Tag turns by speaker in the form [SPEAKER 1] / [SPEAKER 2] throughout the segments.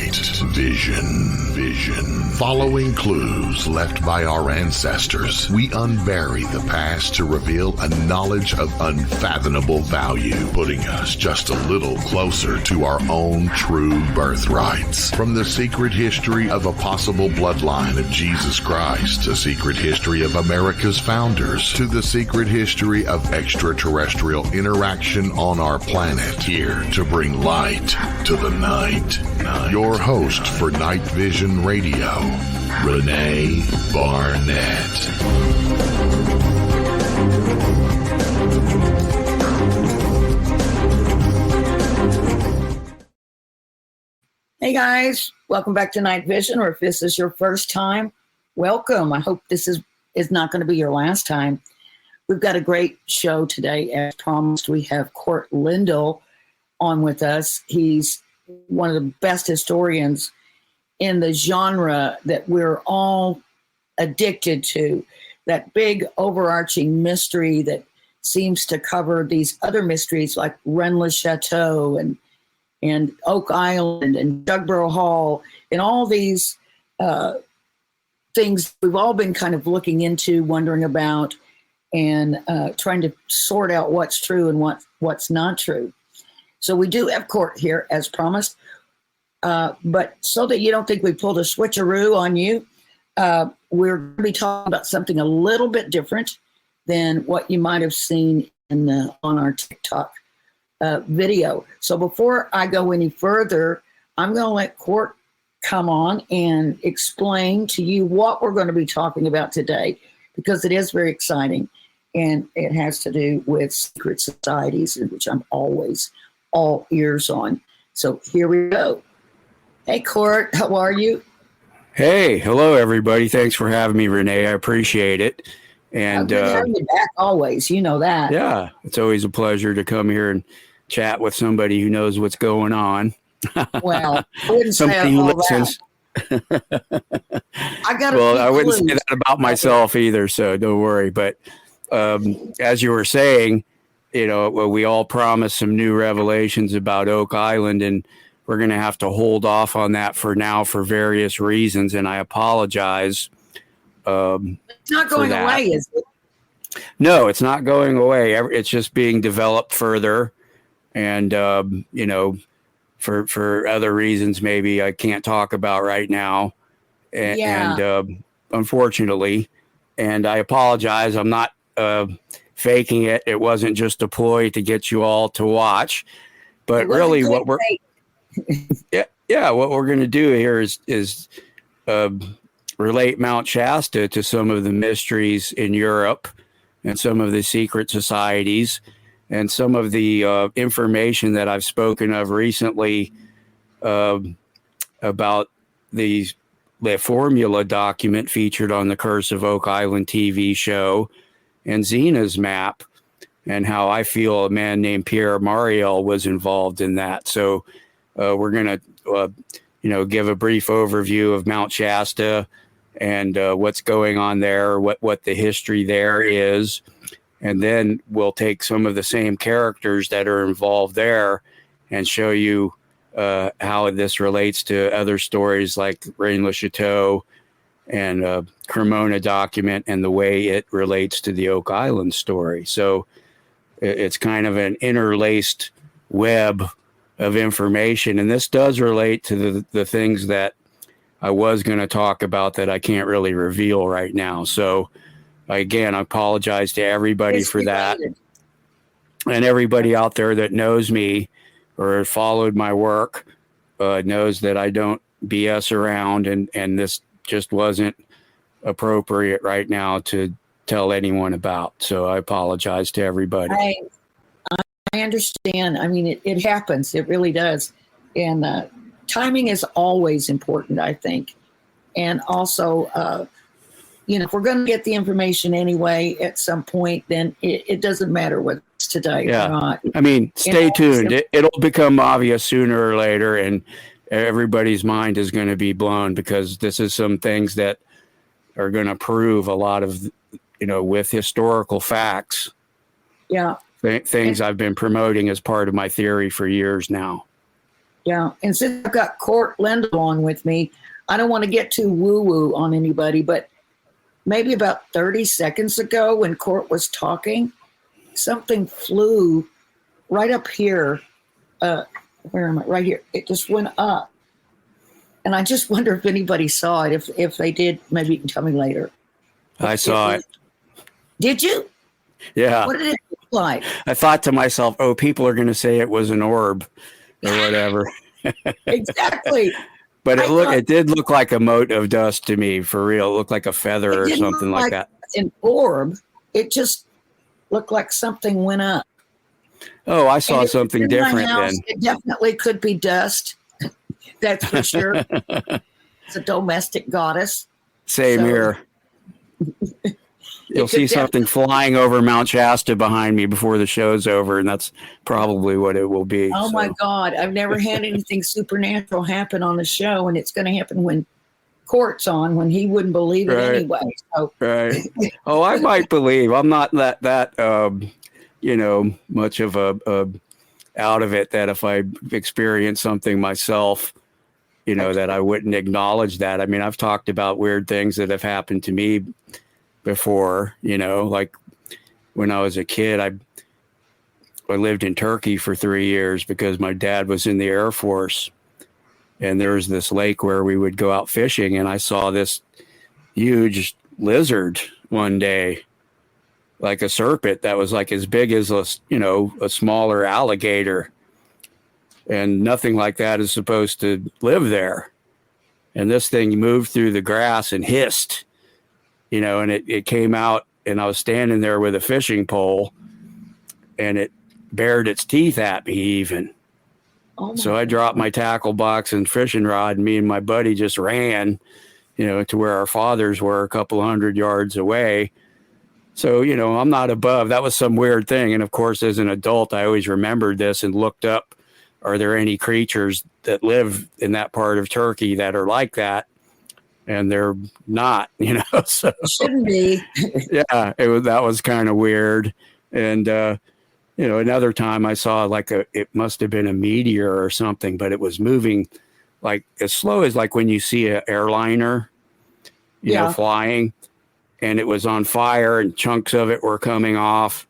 [SPEAKER 1] Night Vision. Following clues left by our ancestors, we unbury the past to reveal a knowledge of unfathomable value, putting us just a little closer to our own true birthrights. From the secret history of a possible bloodline of Jesus Christ, the secret history of America's founders, to the secret history of extraterrestrial interaction on our planet, here to bring light to the night. Your host for Night Vision Radio, Renee Barnett.
[SPEAKER 2] Hey guys, welcome back to Night Vision, or if this is your first time, welcome. I hope this is not going to be your last time. We've got a great show today. As promised, we have Cort Lindhal on with us. He's one of the best historians in the genre that we're all addicted to, that big overarching mystery that seems to cover these other mysteries like Rennes-le-Chateau and Oak Island and Dugborough Hall and all these things we've all been kind of looking into, wondering about, and trying to sort out what's true and what's not true. So we do have Cort here, as promised. But so that you don't think we pulled a switcheroo on you, we're going to be talking about something a little bit different than what you might have seen on our TikTok video. So before I go any further, I'm going to let Cort come on and explain to you what we're going to be talking about today, because it is very exciting and it has to do with secret societies, which I'm always all ears on. So here we go. Hey, Cort, how are you?
[SPEAKER 3] Hey, hello, everybody. Thanks for having me, Renee. I appreciate it. And
[SPEAKER 2] good having you back always. You know that.
[SPEAKER 3] Yeah, it's always a pleasure to come here and chat with somebody who knows what's going on.
[SPEAKER 2] Well, I wouldn't
[SPEAKER 3] somebody
[SPEAKER 2] say
[SPEAKER 3] who
[SPEAKER 2] all
[SPEAKER 3] listens.
[SPEAKER 2] That.
[SPEAKER 3] I wouldn't say that about myself either, so don't worry. But as you were saying, we all promised some new revelations about Oak Island, and we're going to have to hold off on that for now for various reasons. And I apologize.
[SPEAKER 2] It's not going away, is it?
[SPEAKER 3] No, it's not going away. It's just being developed further. And, for other reasons, maybe I can't talk about right now. And unfortunately, and I apologize. I'm not faking it. It wasn't just a ploy to get you all to watch, but really what we're what we're going to do here is relate Mount Shasta to some of the mysteries in Europe and some of the secret societies and some of the information that I've spoken of recently about the formula document featured on the Curse of Oak Island TV show and Zena's map, and how I feel a man named Pierre Mariel was involved in that. So we're going to, give a brief overview of Mount Shasta and what's going on there, what the history there is. And then we'll take some of the same characters that are involved there and show you how this relates to other stories like Rennes-le-Chateau and Cremona document and the way it relates to the Oak Island story. So it's kind of an interlaced web of information. And this does relate to the things that I was going to talk about that I can't really reveal right now. So again, I apologize to everybody for that. And everybody out there that knows me or followed my work knows that I don't BS around, and this just wasn't appropriate right now to tell anyone about. So I apologize to everybody.
[SPEAKER 2] I understand. I mean, it happens. It really does. And timing is always important, I think. And also, if we're going to get the information anyway at some point, then it doesn't matter whether it's today or not.
[SPEAKER 3] I mean, stay tuned. It'll become obvious sooner or later, and everybody's mind is going to be blown, because this is some things that are going to prove a lot of, with historical facts.
[SPEAKER 2] Yeah.
[SPEAKER 3] Things I've been promoting as part of my theory for years now.
[SPEAKER 2] Yeah. And since I've got Cort Lindhal on with me, I don't want to get too woo-woo on anybody, but maybe about 30 seconds ago when Cort was talking, something flew right up here. Where am I? Right here. It just went up. And I just wonder if anybody saw it. If they did, maybe you can tell me later.
[SPEAKER 3] I saw it.
[SPEAKER 2] Did you?
[SPEAKER 3] Yeah.
[SPEAKER 2] What did it look like?
[SPEAKER 3] I thought to myself, oh, people are going to say it was an orb or whatever.
[SPEAKER 2] Exactly.
[SPEAKER 3] But it did look like a mote of dust to me, for real. It looked like a feather or something like that.
[SPEAKER 2] An orb. It just looked like something went up.
[SPEAKER 3] Oh, I saw something different then.
[SPEAKER 2] It definitely could be dust. That's for sure. It's a domestic goddess.
[SPEAKER 3] Same here. You'll see something flying over Mount Shasta behind me before the show's over, and that's probably what it will be.
[SPEAKER 2] Oh, my God. I've never had anything supernatural happen on the show, and it's going to happen when Cort's on, when he wouldn't believe it anyway. So.
[SPEAKER 3] Right. Oh, I might believe. I'm not that much of a out of it that if I experience something myself, that I wouldn't acknowledge that. I mean, I've talked about weird things that have happened to me before, like when I was a kid, I lived in Turkey for 3 years because my dad was in the Air Force, and there was this lake where we would go out fishing, and I saw this huge lizard one day, like a serpent that was like as big as a smaller alligator, and nothing like that is supposed to live there. And this thing moved through the grass and hissed, and it came out, and I was standing there with a fishing pole, and it bared its teeth at me even. So I dropped my tackle box and fishing rod, and me and my buddy just ran, to where our fathers were a couple 100 yards away. So, I'm not above. That was some weird thing. And of course, as an adult, I always remembered this and looked up, are there any creatures that live in that part of Turkey that are like that? And they're not, so
[SPEAKER 2] shouldn't be.
[SPEAKER 3] Yeah, that was kind of weird. And, another time I saw it must have been a meteor or something, but it was moving like as slow as like when you see an airliner, flying, and it was on fire and chunks of it were coming off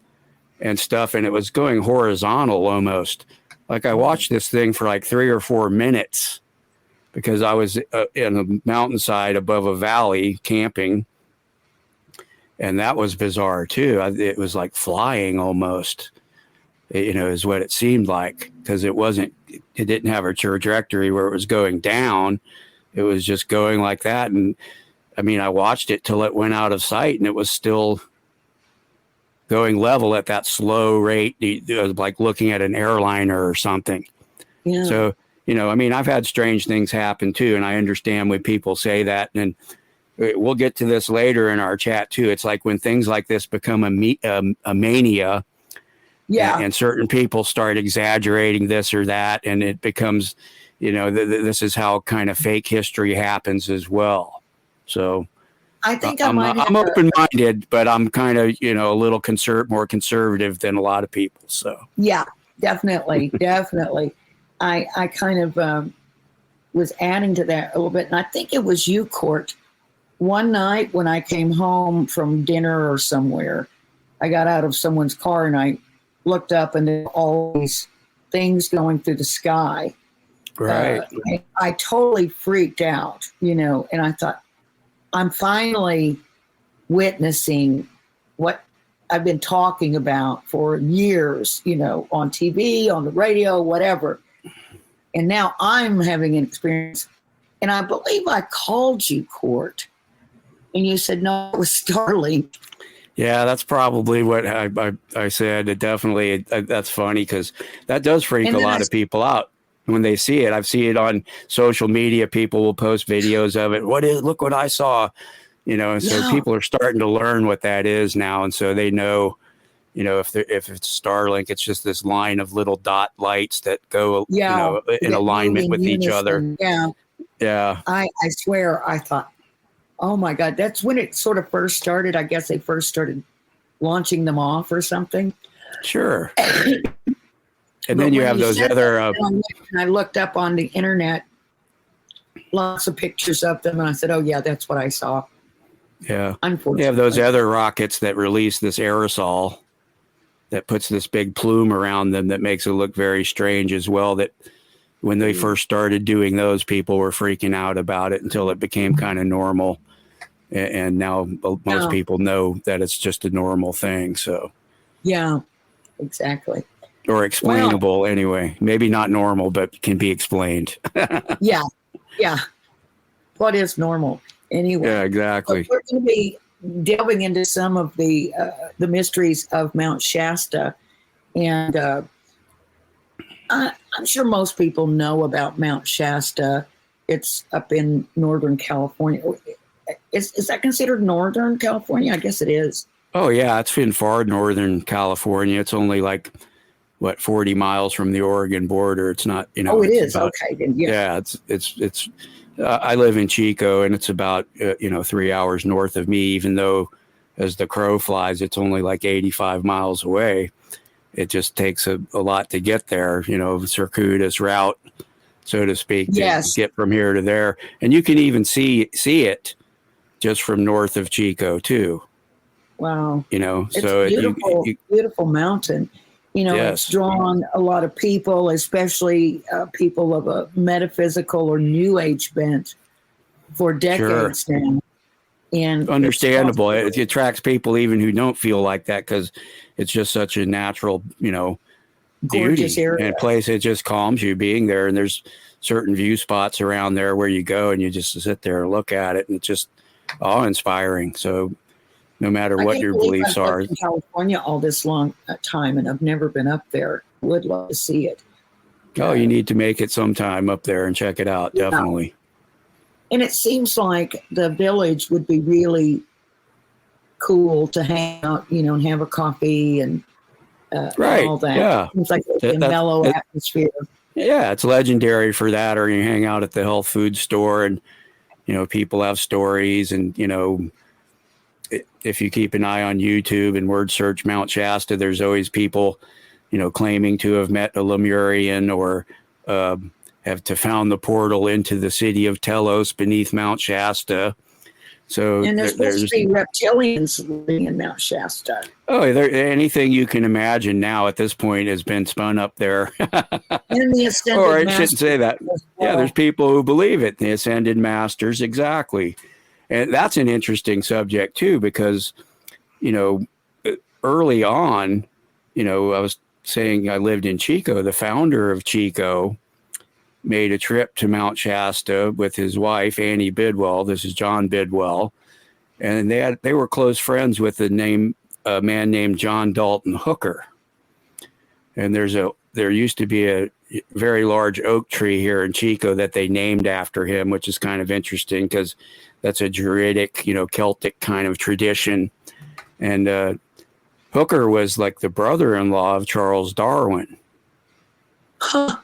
[SPEAKER 3] and stuff. And it was going horizontal almost. Like I watched this thing for like 3 or 4 minutes because I was in a mountainside above a valley camping. And that was bizarre too. It was like flying almost, is what it seemed like, because it didn't have a trajectory where it was going down. It was just going like that. And I mean, I watched it till it went out of sight, and it was still going level at that slow rate. It was like looking at an airliner or something. Yeah. So, I mean, I've had strange things happen too, and I understand when people say that. And we'll get to this later in our chat too. It's like when things like this become a mania. Yeah. And certain people start exaggerating this or that, and it becomes, this is how kind of fake history happens as well. So
[SPEAKER 2] I think
[SPEAKER 3] I'm open-minded, but I'm kind of, a little more conservative than a lot of people. So
[SPEAKER 2] yeah, definitely, definitely. I kind of was adding to that a little bit, and I think it was you, Cort. One night when I came home from dinner or somewhere, I got out of someone's car and I looked up, and there were all these things going through the sky.
[SPEAKER 3] Right.
[SPEAKER 2] I totally freaked out, and I thought, I'm finally witnessing what I've been talking about for years, on TV, on the radio, whatever. And now I'm having an experience. And I believe I called you, Cort, and you said, no, it was Starlink.
[SPEAKER 3] Yeah, that's probably what I said. It definitely, that's funny because that does freak a lot of people out when they see it. I've seen it on social media. People will post videos of it. Look what I saw, and so people are starting to learn what that is now. And so they know, if it's Starlink, it's just this line of little dot lights that go, in alignment with each other.
[SPEAKER 2] Yeah.
[SPEAKER 3] Yeah.
[SPEAKER 2] I swear, I thought, oh my God, that's when it sort of first started. I guess they first started launching them off or something.
[SPEAKER 3] Sure. And
[SPEAKER 2] But
[SPEAKER 3] then you
[SPEAKER 2] when
[SPEAKER 3] have those
[SPEAKER 2] said
[SPEAKER 3] other,
[SPEAKER 2] that, I looked up on the internet lots of pictures of them, and I said, "Oh yeah, that's what I saw."
[SPEAKER 3] yeah,
[SPEAKER 2] Unfortunately,
[SPEAKER 3] you have those other rockets that release this aerosol that puts this big plume around them that makes it look very strange as well. That when they first started doing those, people were freaking out about it until it became kind of normal. And now most people know that it's just a normal thing. So,
[SPEAKER 2] yeah, exactly.
[SPEAKER 3] or explainable anyway. Maybe not normal, but can be explained.
[SPEAKER 2] Yeah, yeah. What is normal anyway?
[SPEAKER 3] Yeah, exactly.
[SPEAKER 2] So we're going to be delving into some of the mysteries of Mount Shasta, and I'm sure most people know about Mount Shasta. It's up in Northern California. Is that considered Northern California? I guess it is.
[SPEAKER 3] Oh yeah, it's in far Northern California. It's only like 40 miles from the Oregon border. It's not,
[SPEAKER 2] Oh, it is.
[SPEAKER 3] about,
[SPEAKER 2] Okay, then yeah.
[SPEAKER 3] it's I live in Chico, and it's about 3 hours north of me, even though as the crow flies it's only like 85 miles away. It just takes a lot to get there, circuitous route, so to speak, to get from here to there. And you can even see it just from north of Chico too.
[SPEAKER 2] Wow.
[SPEAKER 3] It's
[SPEAKER 2] so beautiful mountain. It's drawn a lot of people, especially people of a metaphysical or new age bent for decades now. And
[SPEAKER 3] understandable. It attracts people even who don't feel like that, because it's just such a natural,
[SPEAKER 2] gorgeous
[SPEAKER 3] beauty
[SPEAKER 2] area.
[SPEAKER 3] And place. It just calms you being there. And there's certain view spots around there where you go and you just sit there and look at it, and it's just awe-inspiring. So no matter what your beliefs are.
[SPEAKER 2] I've lived in California all this long time, and I've never been up there. Would love to see it.
[SPEAKER 3] Oh, you need to make it sometime up there and check it out.
[SPEAKER 2] Yeah.
[SPEAKER 3] Definitely.
[SPEAKER 2] And it seems like the village would be really cool to hang out, and have a coffee and all that.
[SPEAKER 3] Yeah.
[SPEAKER 2] It's like a mellow atmosphere.
[SPEAKER 3] Yeah, it's legendary for that. Or you hang out at the health food store, and people have stories, and if you keep an eye on YouTube and word search Mount Shasta, there's always people, claiming to have met a Lemurian or have to found the portal into the city of Telos beneath Mount Shasta. So
[SPEAKER 2] and there's supposed to be reptilians living in Mount Shasta.
[SPEAKER 3] Oh, anything you can imagine now at this point has been spun up there.
[SPEAKER 2] And the ascended
[SPEAKER 3] or I
[SPEAKER 2] masters
[SPEAKER 3] shouldn't say that.
[SPEAKER 2] well.
[SPEAKER 3] Yeah, there's people who believe it. The ascended masters, exactly. And that's an interesting subject too, because, early on, I was saying I lived in Chico. The founder of Chico made a trip to Mount Shasta with his wife, Annie Bidwell. This is John Bidwell. And they were close friends with a man named John Dalton Hooker. And there used to be a very large oak tree here in Chico that they named after him, which is kind of interesting because that's a Druidic, Celtic kind of tradition. And Hooker was like the brother-in-law of Charles Darwin.
[SPEAKER 2] Huh.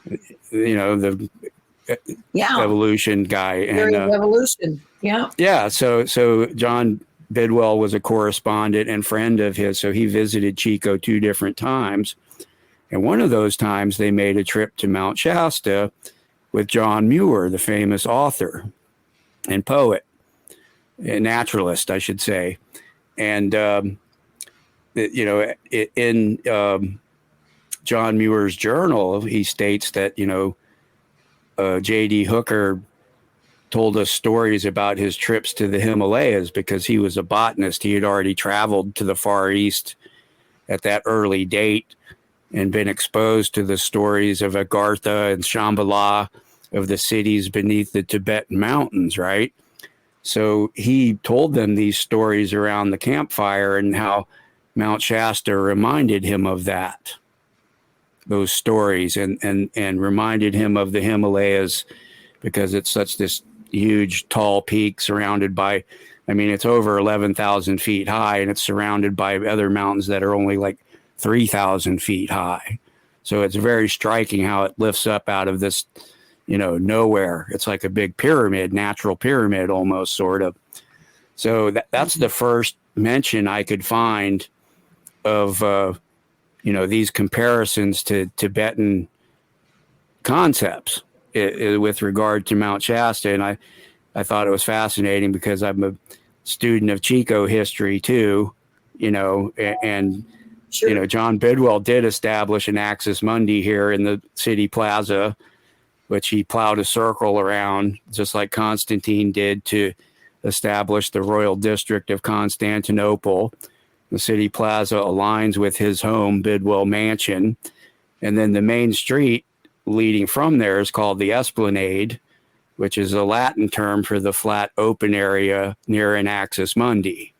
[SPEAKER 3] The evolution guy. And
[SPEAKER 2] evolution. Yeah.
[SPEAKER 3] Yeah. So John Bidwell was a correspondent and friend of his. So he visited Chico 2 different times. And one of those times they made a trip to Mount Shasta with John Muir, the famous author and poet, a naturalist, I should say. And, in John Muir's journal, he states that, J.D. Hooker told us stories about his trips to the Himalayas because he was a botanist. He had already traveled to the Far East at that early date and been exposed to the stories of Agartha and Shambhala, of the cities beneath the Tibetan mountains, right? So he told them these stories around the campfire and how Mount Shasta reminded him of that, those stories, and reminded him of the Himalayas because it's such this huge, tall peak surrounded by, it's over 11,000 feet high, and it's surrounded by other mountains that are only like 3,000 feet high. So it's very striking how it lifts up out of this, nowhere. It's like a big pyramid, natural pyramid almost, sort of. So that's the first mention I could find of these comparisons to Tibetan concepts with regard to Mount Shasta. And I thought it was fascinating because I'm a student of Chico history too, and
[SPEAKER 2] Sure.
[SPEAKER 3] John Bidwell did establish an axis mundi here in the city plaza, which he plowed a circle around, just like Constantine did to establish the royal district of Constantinople. The city plaza aligns with his home, Bidwell Mansion. And then the main street leading from there is called the Esplanade, which is a Latin term for the flat open area near an axis mundi.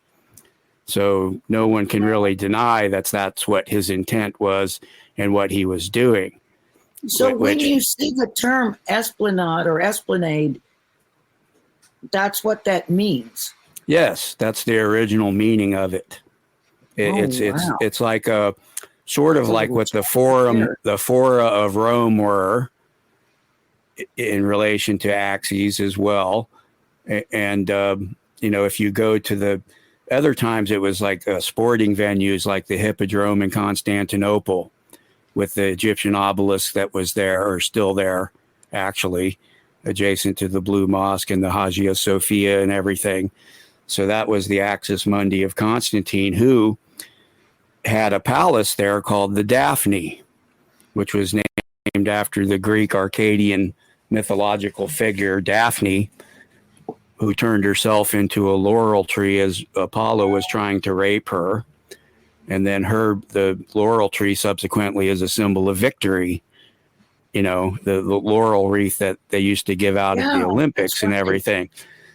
[SPEAKER 3] So no one can really deny that's what his intent was and what he was doing.
[SPEAKER 2] So when you see the term esplanade or esplanade, that's what that means.
[SPEAKER 3] Yes, that's the original meaning of it. It's like a sort of like what the fora of Rome were in relation to axes as well. And if you go to the other times, it was like sporting venues like the Hippodrome in Constantinople with the Egyptian obelisk that was there, or still there, actually, adjacent to the Blue Mosque and the Hagia Sophia and everything. So that was the axis mundi of Constantine, who had a palace there called the Daphne, which was named after the Greek Arcadian mythological figure Daphne, who turned herself into a laurel tree as Apollo was trying to rape her. And then the laurel tree subsequently is a symbol of victory. The laurel wreath that they used to give out at the Olympics and everything.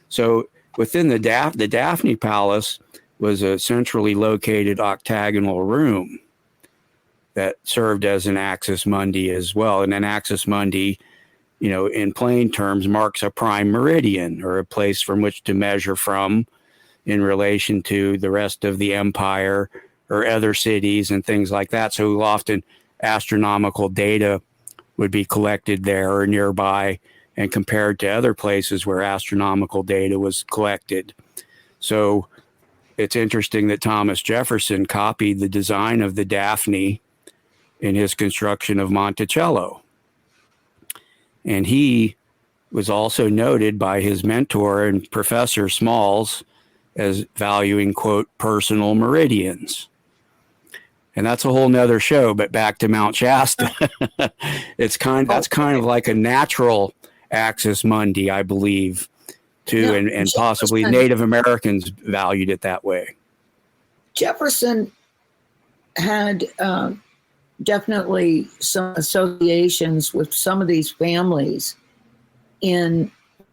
[SPEAKER 3] So within the Daphne Palace was a centrally located octagonal room that served as an axis mundi as well. And an axis mundi, in plain terms, marks a prime meridian, or a place from which to measure from in relation to the rest of the empire or other cities and things like that. So often astronomical data would be collected there or nearby and compared to other places where astronomical data was collected. So it's interesting that Thomas Jefferson copied the design of the Daphne in his construction of Monticello. And he was also noted by his mentor and Professor Smalls as valuing, quote, personal meridians. And that's a whole nother show, but back to Mount Shasta. That's kind of like a natural axis mundi, I believe, too, and possibly Native Americans valued it that way. Jefferson
[SPEAKER 2] had definitely some associations with some of these families in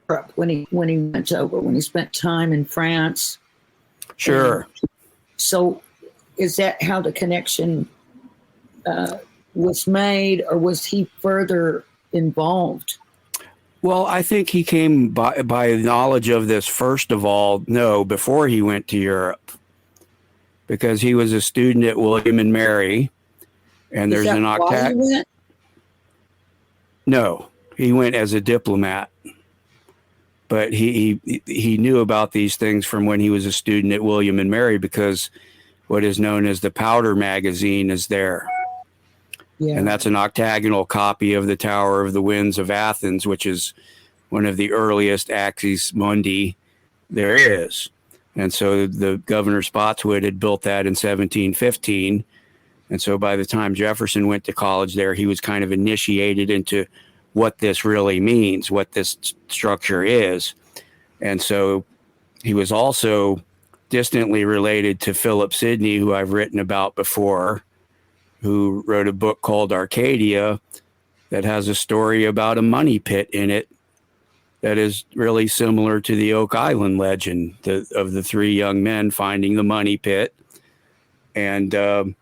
[SPEAKER 2] Europe when he went over, when he spent time in France.
[SPEAKER 3] Sure.
[SPEAKER 2] So is that how the connection was made, or was he further involved?
[SPEAKER 3] Well, I think he came by knowledge of this, first of all, before he went to Europe, because he was a student at William and Mary. And there's an octagonal. No, he went as a diplomat, but he knew about these things from when he was a student at William and Mary, because what is known as the Powder magazine is there. Yeah. And that's an octagonal copy of the Tower of the Winds of Athens, which is one of the earliest axis mundi there is. And so the Governor Spotswood had built that in 1715. And so by the time Jefferson went to college there, he was kind of initiated into what this really means, what this structure is. And so he was also distantly related to Philip Sidney, who I've written about before, who wrote a book called Arcadia that has a story about a money pit in it that is really similar to the Oak Island legend of the three young men finding the money pit. And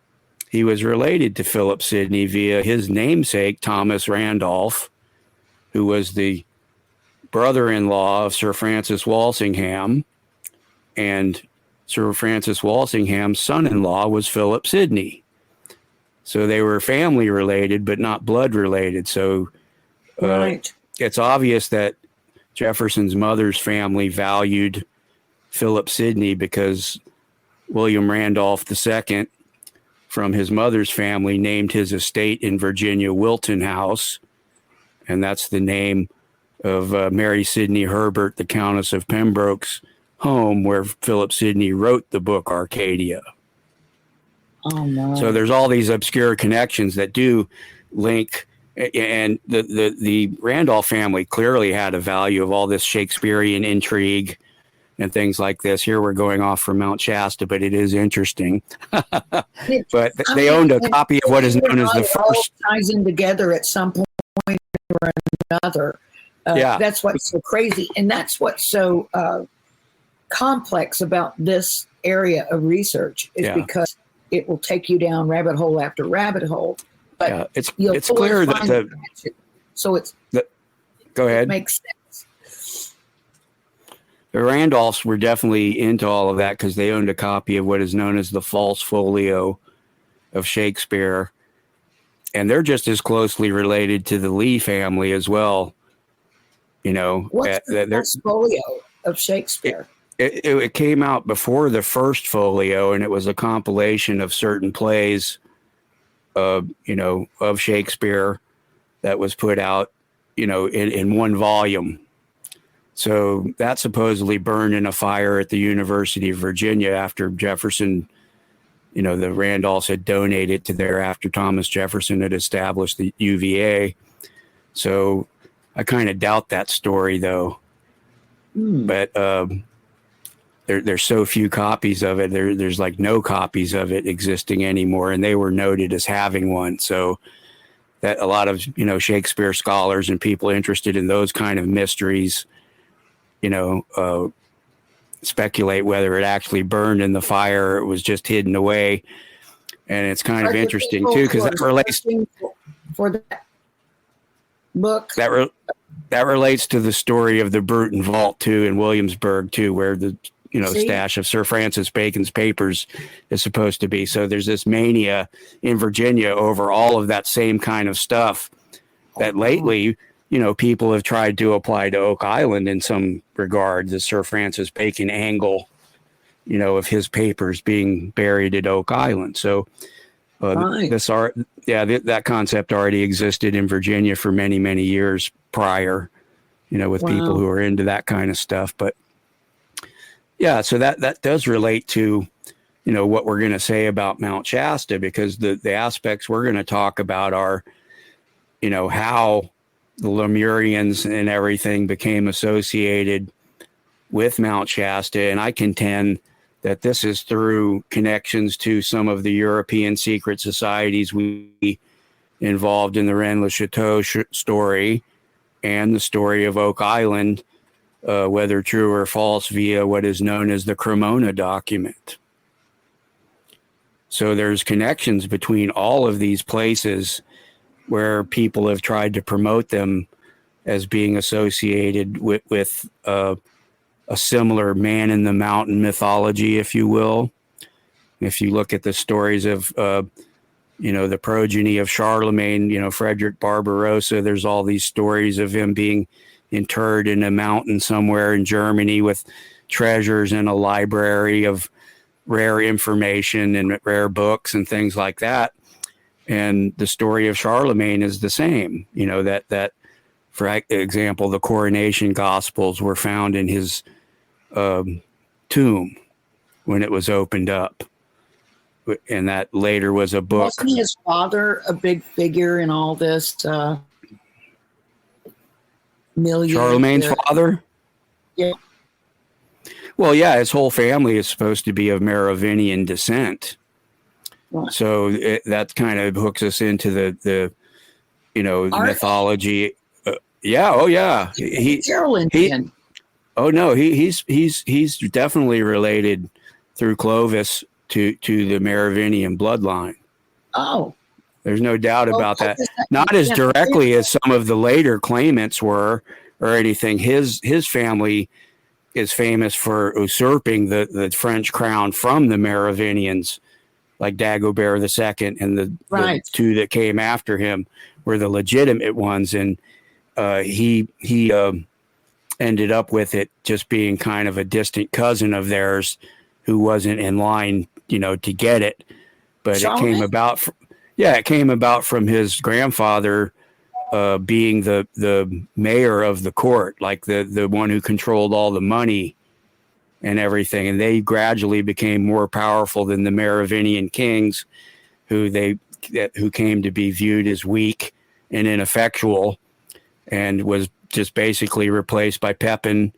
[SPEAKER 3] he was related to Philip Sidney via his namesake, Thomas Randolph, who was the brother-in-law of Sir Francis Walsingham. And Sir Francis Walsingham's son-in-law was Philip Sidney. So they were family related, but not blood related. So
[SPEAKER 2] right.
[SPEAKER 3] It's obvious that Jefferson's mother's family valued Philip Sidney, because William Randolph II from his mother's family named his estate in Virginia Wilton House. And that's the name of Mary Sidney Herbert, the Countess of Pembroke's home, where Philip Sidney wrote the book Arcadia.
[SPEAKER 2] Oh, no.
[SPEAKER 3] So there's all these obscure connections that do link. And the Randolph family clearly had a value of all this Shakespearean intrigue and things like this. Here we're going off from Mount Shasta, but it is interesting. But they owned a copy of what is known as the first.
[SPEAKER 2] Ties in together at some point or another. That's what's so crazy. And that's what's so complex about this area of research is because it will take you down rabbit hole after rabbit hole. But
[SPEAKER 3] it's clear that go ahead.
[SPEAKER 2] It makes sense.
[SPEAKER 3] The Randolphs were definitely into all of that because they owned a copy of what is known as the False Folio of Shakespeare. And they're just as closely related to the Lee family as well. You know,
[SPEAKER 2] what's the False Folio of Shakespeare?
[SPEAKER 3] It came out before the first folio, and it was a compilation of certain plays, of Shakespeare that was put out, in one volume. So that supposedly burned in a fire at the University of Virginia after Jefferson, the Randolphs had donated to there after Thomas Jefferson had established the UVA. So I kind of doubt that story, though. But there's so few copies of it. There's like no copies of it existing anymore, and they were noted as having one. So that a lot of Shakespeare scholars and people interested in those kind of mysteries, speculate whether it actually burned in the fire or it was just hidden away. And it's kind of interesting too, because that relates
[SPEAKER 2] for that book.
[SPEAKER 3] That relates to the story of the Bruton Vault too in Williamsburg too, where the stash of Sir Francis Bacon's papers is supposed to be. So there's this mania in Virginia over all of that same kind of stuff that lately, people have tried to apply to Oak Island in some regard, the Sir Francis Bacon angle, of his papers being buried at Oak Island. So that concept already existed in Virginia for many, many years prior, with people who are into that kind of stuff. But yeah, so that does relate to, what we're going to say about Mount Shasta, because the aspects we're going to talk about are, how the Lemurians and everything became associated with Mount Shasta. And I contend that this is through connections to some of the European secret societies we involved in the Rennes-le-Chateau story and the story of Oak Island, whether true or false, via what is known as the Cremona document. So there's connections between all of these places where people have tried to promote them as being associated with a similar man in the mountain mythology, if you will. If you look at the stories of, the progeny of Charlemagne, Frederick Barbarossa, there's all these stories of him being interred in a mountain somewhere in Germany with treasures and a library of rare information and rare books and things like that. And the story of Charlemagne is the same, that for example, the coronation gospels were found in his tomb when it was opened up. And that later was a book.
[SPEAKER 2] Wasn't his father a big figure in all this?
[SPEAKER 3] Charlemagne's father?
[SPEAKER 2] Yeah.
[SPEAKER 3] Well, yeah, his whole family is supposed to be of Merovingian descent.
[SPEAKER 2] Right.
[SPEAKER 3] So that kind of hooks us into the mythology. Oh yeah.
[SPEAKER 2] Carolingian.
[SPEAKER 3] He's definitely related through Clovis to the Merovingian bloodline.
[SPEAKER 2] Oh.
[SPEAKER 3] There's no doubt about that. Not as directly as some of the later claimants were or anything. His family is famous for usurping the French crown from the Merovingians, like Dagobert II, and the two that came after him were the legitimate ones. And he ended up with it just being kind of a distant cousin of theirs who wasn't in line, to get it. but it came
[SPEAKER 2] Charlemagne?
[SPEAKER 3] about from his grandfather being the mayor of the court, like the one who controlled all the money and everything. And they gradually became more powerful than the Merovingian kings, who came to be viewed as weak and ineffectual, and was just basically replaced by Pepin,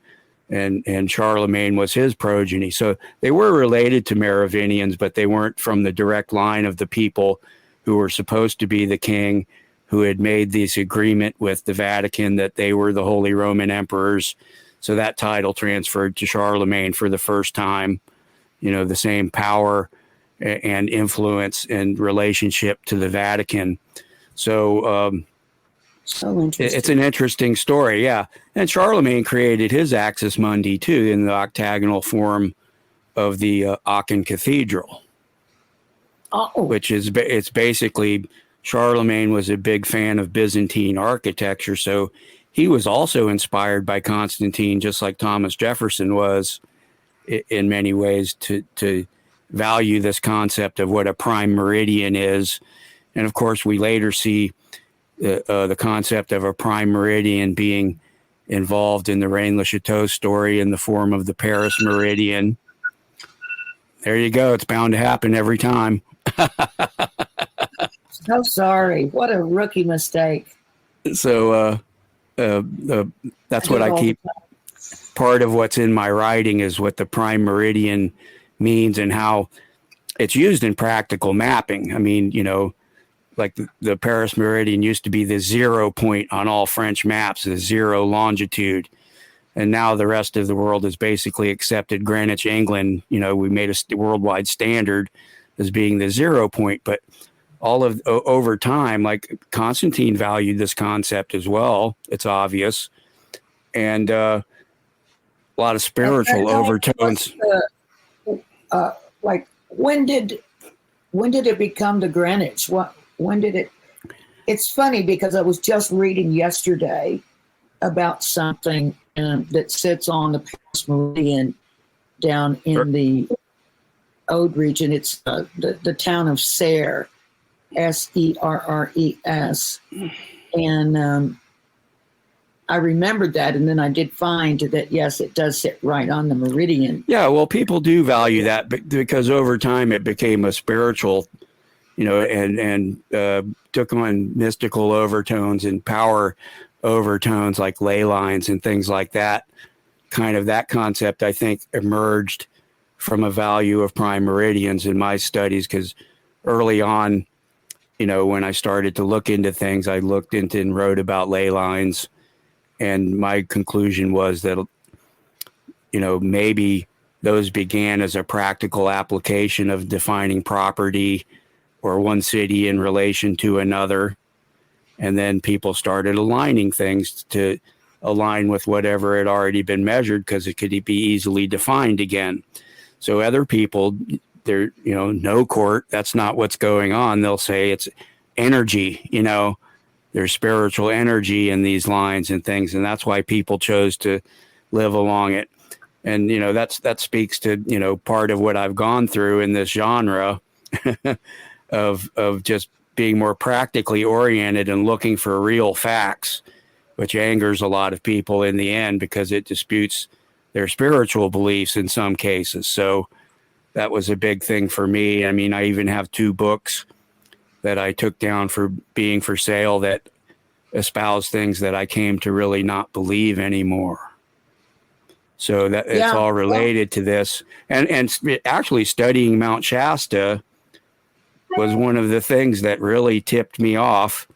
[SPEAKER 3] and Charlemagne was his progeny. So they were related to Merovingians, but they weren't from the direct line of the people who were supposed to be the king, who had made this agreement with the Vatican that they were the Holy Roman Emperors. So that title transferred to Charlemagne for the first time, the same power and influence and relationship to the Vatican. So
[SPEAKER 2] So interesting.
[SPEAKER 3] it's an interesting story, yeah. And Charlemagne created his Axis Mundi too, in the octagonal form of the Aachen Cathedral, which is it's basically, Charlemagne was a big fan of Byzantine architecture, so he was also inspired by Constantine, just like Thomas Jefferson was, in many ways, to value this concept of what a prime meridian is. And of course, we later see the concept of a prime meridian being involved in the Rennes-le-Chateau story in the form of the Paris meridian. There you go. It's bound to happen every time.
[SPEAKER 2] So sorry. What a rookie mistake.
[SPEAKER 3] So that's what I keep. Part of what's in my writing is what the prime meridian means and how it's used in practical mapping. I mean, like the Paris meridian used to be the 0 point on all French maps, the 0 longitude. And now the rest of the world has basically accepted Greenwich, England. We made a worldwide standard as being the 0 point. But over time, like Constantine valued this concept as well. It's obvious. And a lot of spiritual overtones.
[SPEAKER 2] Like, when did it become the Greenwich? When did it? It's funny because I was just reading yesterday about something that sits on the Paris meridian down in the Aude region. It's the town of Serres, Serres, and I remembered that, and then I did find that, yes, it does sit right on the meridian.
[SPEAKER 3] Yeah, well, people do value that because over time it became a spiritual, and took on mystical overtones and power overtones like ley lines and things like that. Kind of that concept, I think, emerged from a value of prime meridians in my studies, because early on, when I started to look into things, I looked into and wrote about ley lines. And my conclusion was that, maybe those began as a practical application of defining property or one city in relation to another. And then people started aligning things to align with whatever had already been measured, because it could be easily defined again. So other people, they're, no, Cort, that's not what's going on. They'll say it's energy, there's spiritual energy in these lines and things. And that's why people chose to live along it. And, that speaks to, part of what I've gone through in this genre of just being more practically oriented and looking for real facts, which angers a lot of people in the end because it disputes their spiritual beliefs in some cases. So that was a big thing for me. I mean, I even have 2 books that I took down for being for sale that espouse things that I came to really not believe anymore. So that it's all related to this. And actually studying Mount Shasta was one of the things that really tipped me off,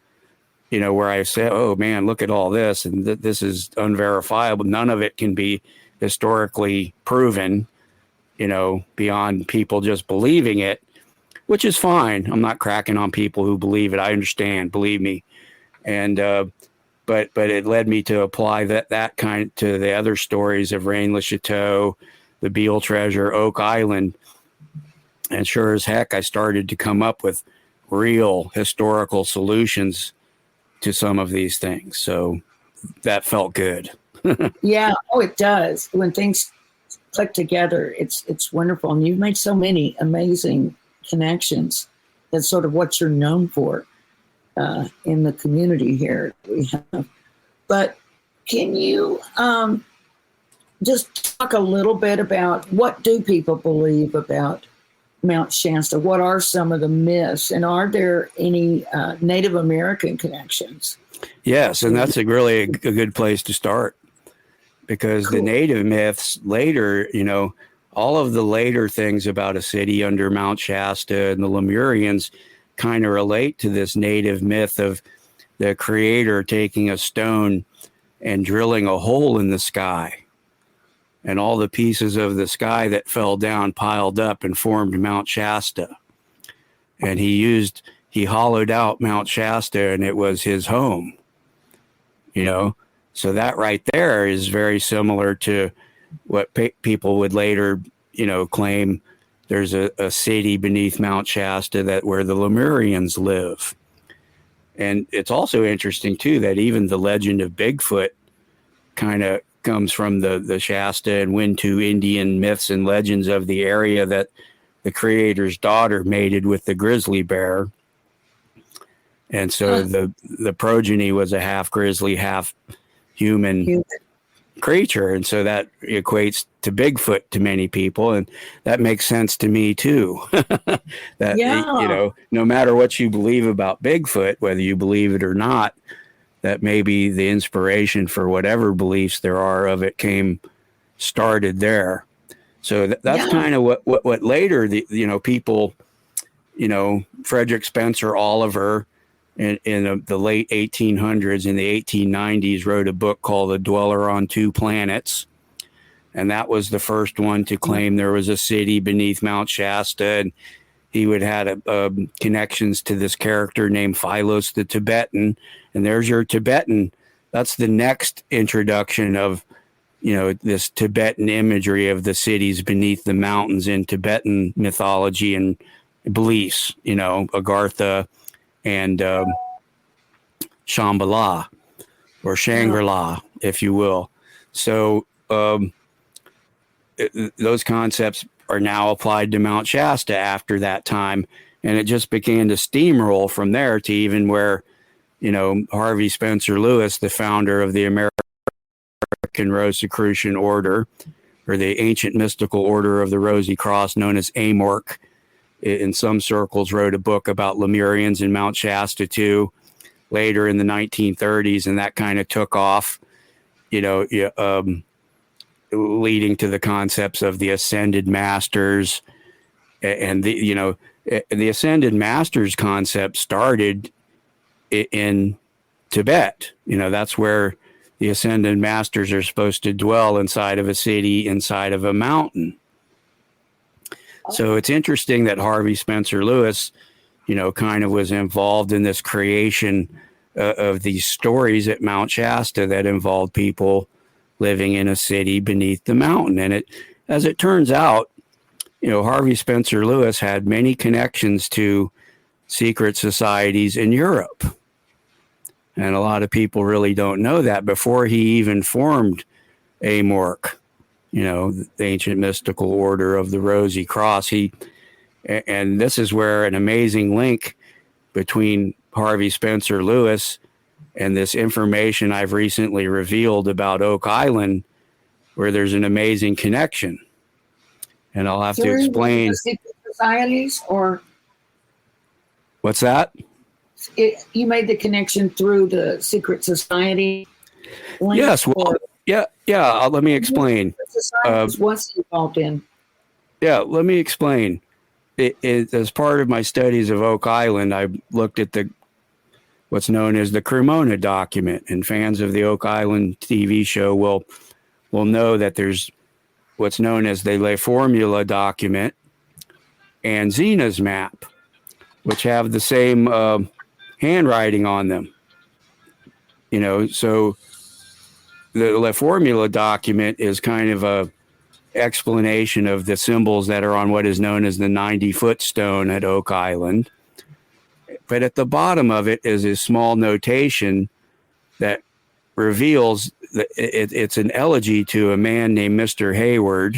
[SPEAKER 3] where I said, oh man, look at all this. And this is unverifiable. None of it can be historically proven, beyond people just believing it, which is fine. I'm not cracking on people who believe it. I understand, believe me. And, but it led me to apply that kind to the other stories of Rennes-le-Chateau, the Beale Treasure, Oak Island. And sure as heck, I started to come up with real historical solutions to some of these things. So that felt good.
[SPEAKER 2] Yeah. Oh, it does. When things click together, it's wonderful. And you've made so many amazing connections. That's sort of what you're known for in the community here. We have. But can you just talk a little bit about what do people believe about Mount Shasta? What are some of the myths, and are there any Native American connections?
[SPEAKER 3] Yes, and that's a good place to start, because the Native myths later, all of the later things about a city under Mount Shasta and the Lemurians kind of relate to this Native myth of the creator taking a stone and drilling a hole in the sky, and all the pieces of the sky that fell down piled up and formed Mount Shasta. And he hollowed out Mount Shasta, and it was his home, So that right there is very similar to what people would later, claim there's a city beneath Mount Shasta where the Lemurians live. And it's also interesting, too, that even the legend of Bigfoot kind of comes from the Shasta and Wintu Indian myths and legends of the area, that the creator's daughter mated with the grizzly bear. And so the progeny was a half grizzly, half human creature. And so that equates to Bigfoot to many people. And that makes sense to me, too. No matter what you believe about Bigfoot, whether you believe it or not, that maybe the inspiration for whatever beliefs there are of it started there. So that's kind of what later people, Frederick Spencer Oliver in the late 1800s, in the 1890s, wrote a book called The Dweller on Two Planets. And that was the first one to claim there was a city beneath Mount Shasta. And he would have connections to this character named Philos the Tibetan. And there's your Tibetan. That's the next introduction of, this Tibetan imagery of the cities beneath the mountains in Tibetan mythology and beliefs, Agartha and Shambhala, or Shangri-La, if you will. So those concepts are now applied to Mount Shasta after that time. And it just began to steamroll from there to even where, Harvey Spencer Lewis, the founder of the American Rosicrucian Order, or the ancient mystical order of the Rosy Cross, known as AMORC, in some circles wrote a book about Lemurians in Mount Shasta too, later in the 1930s. And that kind of took off, leading to the concepts of the Ascended Masters. And the Ascended Masters concept started in Tibet. That's where the Ascended Masters are supposed to dwell, inside of a city, inside of a mountain. So it's interesting that Harvey Spencer Lewis, kind of was involved in this creation of these stories at Mount Shasta that involved people living in a city beneath the mountain. And as it turns out, Harvey Spencer Lewis had many connections to secret societies in Europe. And a lot of people really don't know that. Before he even formed AMORC, the ancient mystical order of the Rosy Cross, and this is where an amazing link between Harvey Spencer Lewis and this information I've recently revealed about Oak Island, where there's an amazing connection. And I'll have to explain.
[SPEAKER 2] Secret societies, or
[SPEAKER 3] what's that?
[SPEAKER 2] You made the connection through the secret society link?
[SPEAKER 3] Yes. Well, yeah. Let me explain.
[SPEAKER 2] What's involved in?
[SPEAKER 3] Yeah, let me explain. As part of my studies of Oak Island, I looked at what's known as the Cremona document, and fans of the Oak Island TV show will know that there's what's known as the Le Formula document and Zena's map, which have the same handwriting on them. So the Le Formula document is kind of a explanation of the symbols that are on what is known as the 90-foot stone at Oak Island. But at the bottom of it is a small notation that reveals that it's an elegy to a man named Mr. Hayward.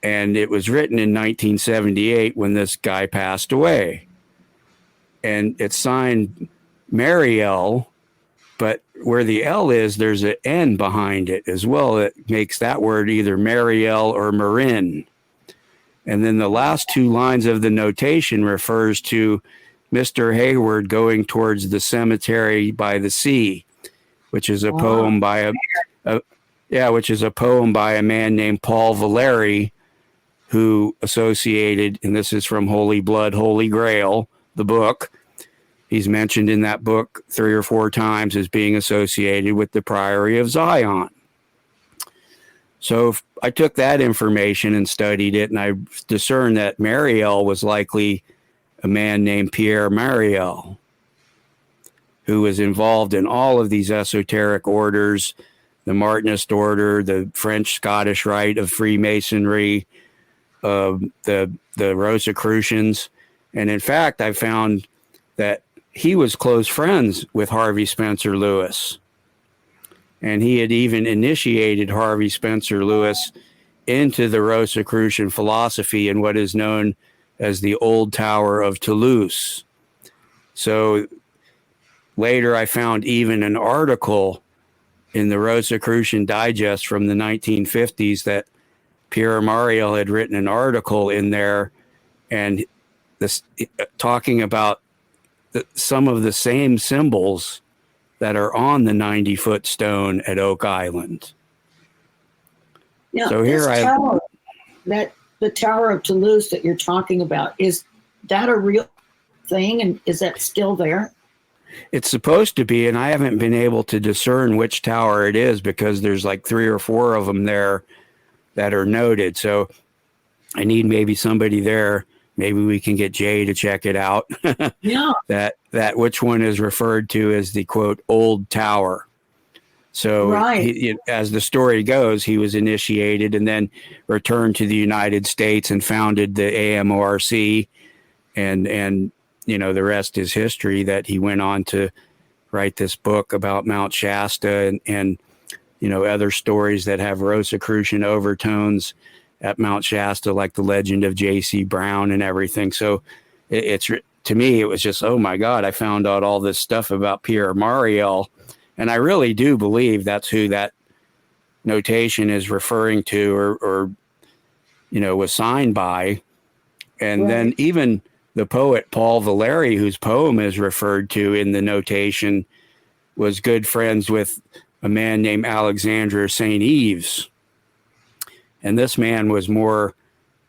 [SPEAKER 3] And it was written in 1978 when this guy passed away. And it's signed Mariel, but where the L is, there's an N behind it as well. It makes that word either Mariel or Marin. And then the last two lines of the notation refers to Mr. Hayward going towards the cemetery by the sea, which is a poem by which is a poem by a man named Paul Valéry, who associated, and this is from Holy Blood, Holy Grail, the book. He's mentioned in that book 3 or 4 times as being associated with the Priory of Sion. So I took that information and studied it, and I discerned that Mariel was likely a man named Pierre Mariel, who was involved in all of these esoteric orders, the Martinist order, the French-Scottish Rite of Freemasonry, the Rosicrucians. And in fact, I found that he was close friends with Harvey Spencer Lewis. And he had even initiated Harvey Spencer Lewis into the Rosicrucian philosophy in what is known as the Old Tower of Toulouse. So later I found even an article in the Rosicrucian Digest from the 1950s that Pierre Mariel had written an article in there, and this talking about some of the same symbols that are on the 90-foot stone at Oak Island.
[SPEAKER 2] Now,
[SPEAKER 3] so here
[SPEAKER 2] the Tower of Toulouse that you're talking about, is that a real thing, and is that still there?
[SPEAKER 3] It's supposed to be, and I haven't been able to discern which tower it is because there's like 3 or 4 of them there that are noted. So I need maybe somebody there. Maybe we can get Jay to check it out.
[SPEAKER 2] Yeah.
[SPEAKER 3] That which one is referred to as the, quote, Old Tower. So
[SPEAKER 2] right.
[SPEAKER 3] As the story goes, he was initiated and then returned to the United States and founded the AMORC. And the rest is history, that he went on to write this book about Mount Shasta and other stories that have Rosicrucian overtones at Mount Shasta, like the legend of J.C. Brown and everything. So it's to me, it was just, oh my God, I found out all this stuff about Pierre Mariel. And I really do believe that's who that notation is referring to or was signed by. And
[SPEAKER 2] right.
[SPEAKER 3] Then even the poet Paul Valéry, whose poem is referred to in the notation, was good friends with a man named Alexander St. Ives. And this man was more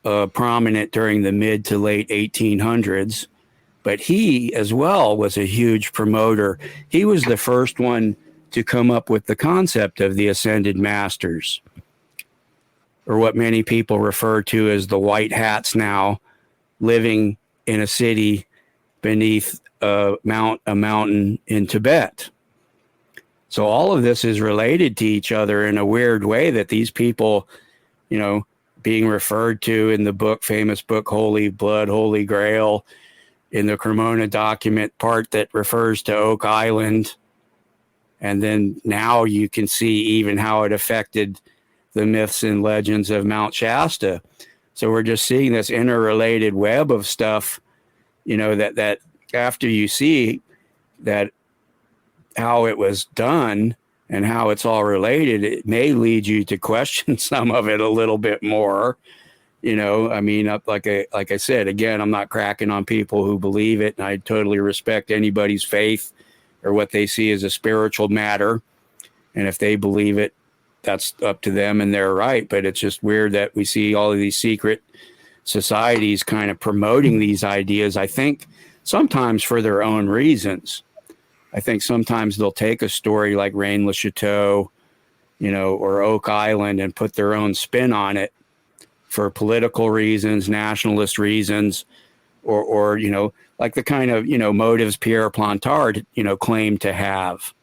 [SPEAKER 3] prominent during the mid to late 1800s. But he as well was a huge promoter. He was the first one to come up with the concept of the Ascended Masters, or what many people refer to as the White Hats now, living in a city beneath a mountain in Tibet. So all of this is related to each other in a weird way, that these people, being referred to in the famous book, Holy Blood, Holy Grail, in the Cremona document part that refers to Oak Island. And then now you can see even how it affected the myths and legends of Mount Shasta. So we're just seeing this interrelated web of stuff, that after you see that how it was done and how it's all related, it may lead you to question some of it a little bit more. Like I said, again, I'm not cracking on people who believe it, and I totally respect anybody's faith or what they see as a spiritual matter. And if they believe it, that's up to them and they're right. But it's just weird that we see all of these secret societies kind of promoting these ideas, I think sometimes for their own reasons. I think sometimes they'll take a story like Rennes-le-Chateau, or Oak Island and put their own spin on it for political reasons, nationalist reasons, or like the kind of, motives Pierre Plantard, claimed to have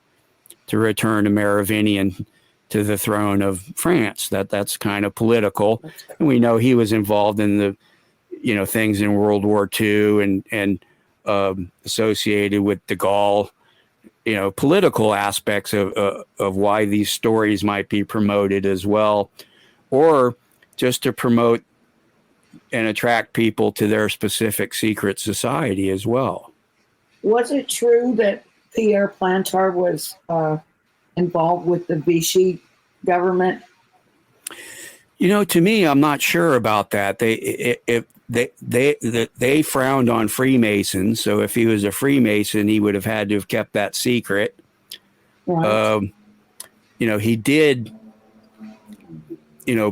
[SPEAKER 3] to return a Merovingian to the throne of France. That's kind of political. And we know he was involved in the, things in World War II and associated with de Gaulle, political aspects of why these stories might be promoted as well, or just to promote and attract people to their specific secret society as well.
[SPEAKER 2] Was it true that Pierre Plantard was involved with the Vichy government?
[SPEAKER 3] To me, I'm not sure about that. They frowned on Freemasons, so if he was a Freemason, he would have had to have kept that secret.
[SPEAKER 2] Right.
[SPEAKER 3] He did,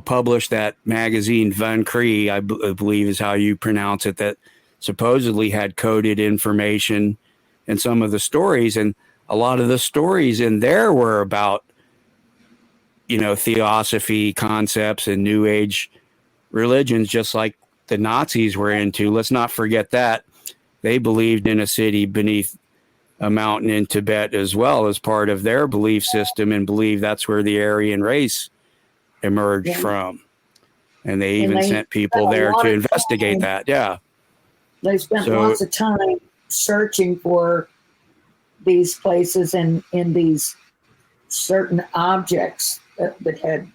[SPEAKER 3] publish that magazine Vinci, I believe is how you pronounce it, that supposedly had coded information in some of the stories, and a lot of the stories in there were about theosophy concepts and New Age religions, just like the Nazis were into. Let's not forget that they believed in a city beneath a mountain in Tibet as well as part of their belief system, and believe that's where the Aryan race emerged from. And they even sent people there to investigate that. Yeah.
[SPEAKER 2] They spent lots of time searching for these places and in these certain objects that had,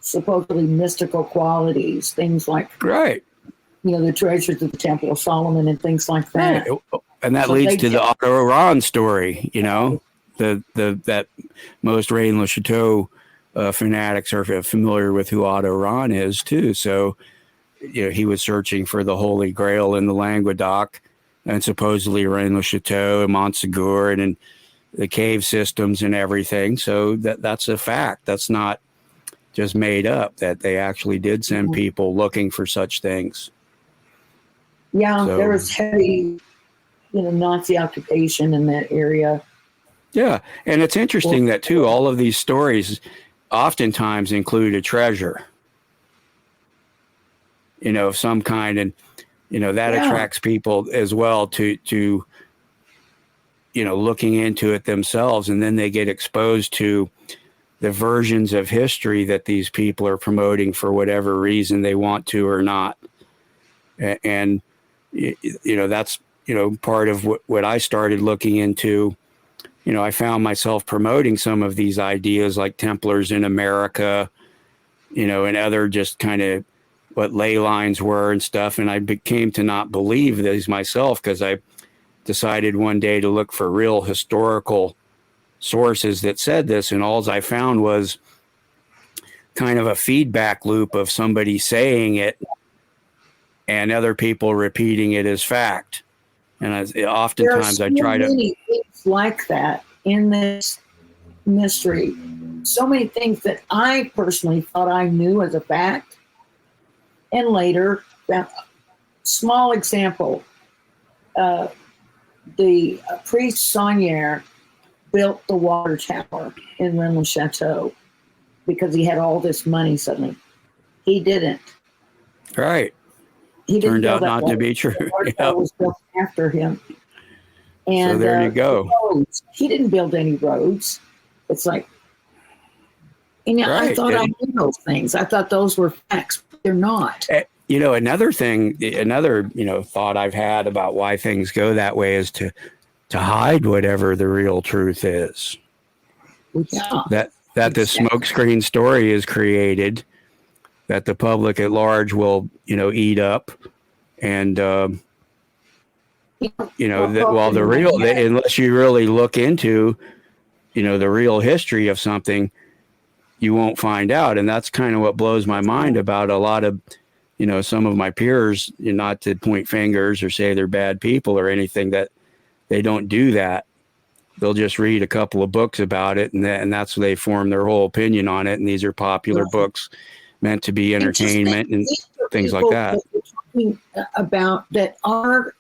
[SPEAKER 2] supposedly mystical qualities, things like,
[SPEAKER 3] right,
[SPEAKER 2] the treasures of the Temple of Solomon and things like that.
[SPEAKER 3] Right. And that leads to the Otto Rahn story, that most Rennes-le-Chateau fanatics are familiar with who Otto Rahn is too. So, he was searching for the Holy Grail in the Languedoc, and supposedly Rennes-le-Chateau and Montsegur and the cave systems and everything. So that's a fact. That's not just made up, that they actually did send people looking for such things.
[SPEAKER 2] Yeah, there was heavy, Nazi occupation in that area.
[SPEAKER 3] Yeah, and it's interesting that, too, all of these stories oftentimes include a treasure, of some kind. And, that attracts people as well to looking into it themselves. And then they get exposed to the versions of history that these people are promoting for whatever reason they want to or not. And, that's, part of what I started looking into. I found myself promoting some of these ideas like Templars in America, and other just kind of what ley lines were and stuff. And I came to not believe these myself, because I decided one day to look for real historical sources that said this. And all I found was kind of a feedback loop of somebody saying it and other people repeating it as fact. And oftentimes I try to...
[SPEAKER 2] many things like that in this mystery. So many things that I personally thought I knew as a fact. And later, small example, the priest Saunier built the water tower in Rennes-le-Chateau because he had all this money suddenly. He didn't.
[SPEAKER 3] Right.
[SPEAKER 2] He didn't
[SPEAKER 3] Turned out not to be true.
[SPEAKER 2] The water tower was built after him. And
[SPEAKER 3] so there you go.
[SPEAKER 2] Roads, he didn't build any roads. It's like, I thought I knew those things. I thought those were facts, but they're not.
[SPEAKER 3] Another thought I've had about why things go that way is to hide whatever the real truth is.
[SPEAKER 2] Yeah.
[SPEAKER 3] That the smokescreen story is created, that the public at large will, eat up, and unless you really look into, the real history of something, you won't find out. And that's kind of what blows my mind about a lot of, some of my peers, not to point fingers or say they're bad people or anything, that they don't do that. They'll just read a couple of books about it, and that's where they form their whole opinion on it. And these are popular books meant to be entertainment and things like that.
[SPEAKER 2] We're talking about that are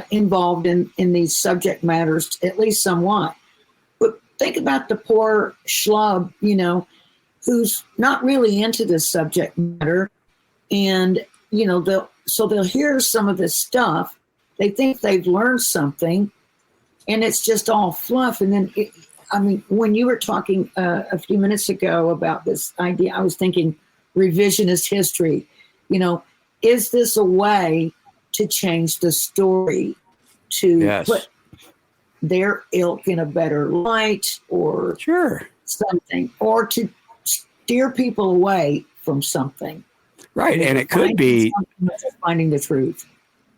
[SPEAKER 2] involved in these subject matters, at least somewhat. But think about the poor schlub, who's not really into this subject matter. And, they'll hear some of this stuff. They think they've learned something, and it's just all fluff. And then, when you were talking a few minutes ago about this idea, I was thinking revisionist history. Is this a way to change the story to put their ilk in a better light, or
[SPEAKER 3] something, Right. And it could be
[SPEAKER 2] finding the truth.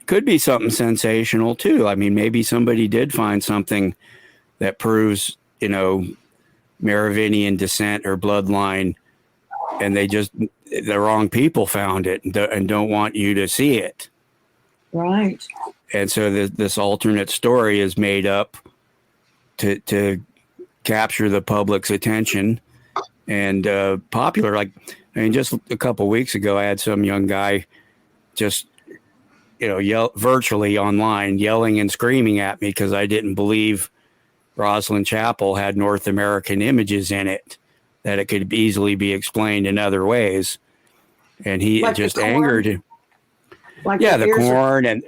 [SPEAKER 3] Could be something sensational too. I mean, maybe somebody did find something that proves, Merovingian descent or bloodline, and the wrong people found it and don't want you to see it.
[SPEAKER 2] Right.
[SPEAKER 3] And so this alternate story is made up to capture the public's attention and popular. Like, I mean, just a couple of weeks ago, I had some young guy just, yell virtually online, yelling and screaming at me because I didn't believe Rosslyn Chapel had North American images in it, that it could easily be explained in other ways. And he
[SPEAKER 2] like
[SPEAKER 3] just angered him.
[SPEAKER 2] Like
[SPEAKER 3] the corn and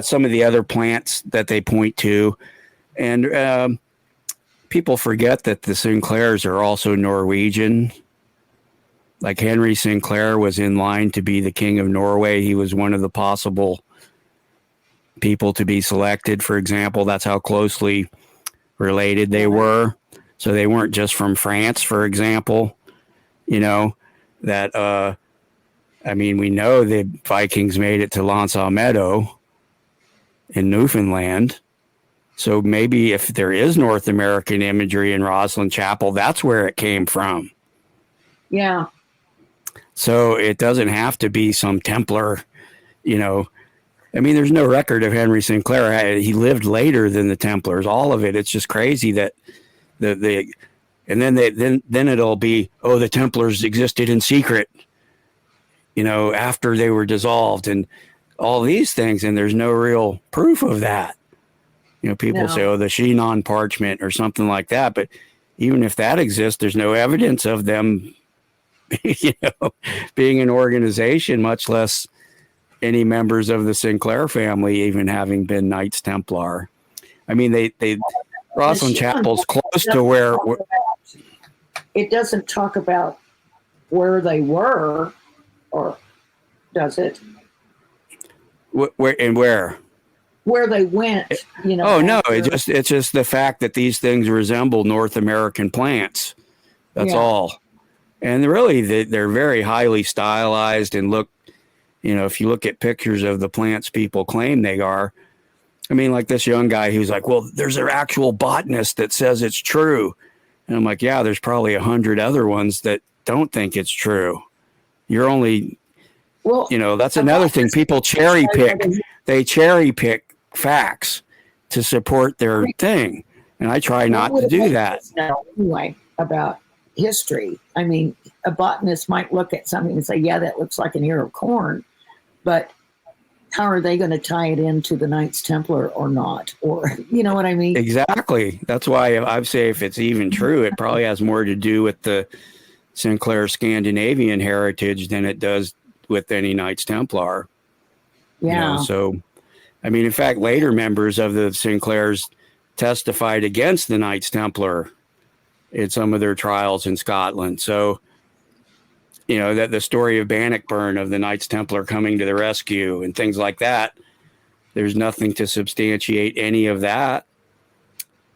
[SPEAKER 3] some of the other plants that they point to. And people forget that the Sinclairs are also Norwegian. Like Henry Sinclair was in line to be the king of Norway. He was one of the possible people to be selected, for example. That's how closely related they were. So they weren't just from France, for example. We know the Vikings made it to L'Anse Meadow in Newfoundland. So maybe if there is North American imagery in Rosslyn Chapel, that's where it came from.
[SPEAKER 2] Yeah.
[SPEAKER 3] So it doesn't have to be some Templar, there's no record of Henry Sinclair. He lived later than the Templars, all of it. It's just crazy that and then it'll be, the Templars existed in secret, after they were dissolved and all these things. And there's no real proof of that. People say, the Chinon parchment or something like that. But even if that exists, there's no evidence of them, being an organization, much less any members of the Sinclair family even having been Knights Templar. I mean, Rosslyn Chapel's close to where
[SPEAKER 2] it doesn't talk about where they were, or does it?
[SPEAKER 3] Where?
[SPEAKER 2] Where they went,
[SPEAKER 3] Oh no! It's just the fact that these things resemble North American plants. That's all. And really, they're very highly stylized and look. If you look at pictures of the plants people claim they are, I mean, like this young guy who's like, well, there's an actual botanist that says it's true. And I'm like, yeah, there's probably 100 other ones that don't think it's true. You're only, that's another thing. People cherry pick. They cherry pick facts to support their thing. And I try not to do that.
[SPEAKER 2] Anyway, about history. I mean, a botanist might look at something and say, yeah, that looks like an ear of corn. But how are they going to tie it into the Knights Templar or not? Or, you know what I mean?
[SPEAKER 3] Exactly. That's why I say if it's even true, it probably has more to do with the Sinclair Scandinavian heritage than it does with any Knights Templar.
[SPEAKER 2] Yeah.
[SPEAKER 3] So, I mean, in fact, later members of the Sinclairs testified against the Knights Templar in some of their trials in Scotland. So, that the story of Bannockburn, of the Knights Templar coming to the rescue and things like that, there's nothing to substantiate any of that.